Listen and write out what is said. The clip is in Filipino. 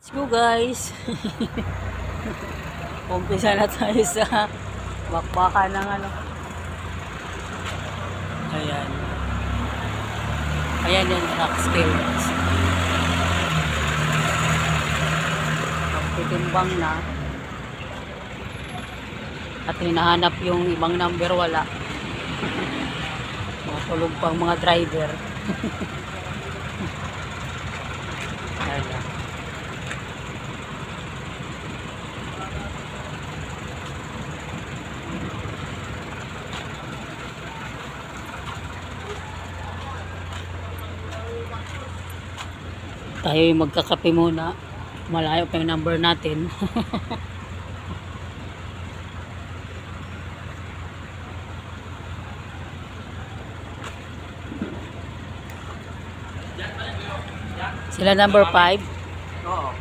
Let's go guys. Umpisa na tayo sa bakbakan ng ano. Ayan. Ayan yung rock scales. Titimbang na. At hinahanap yung ibang number, wala. Matulog pang mga driver. Ayan. Tayo yung magkakape muna. Malayo pa yung number natin. Sila number 5. Oo.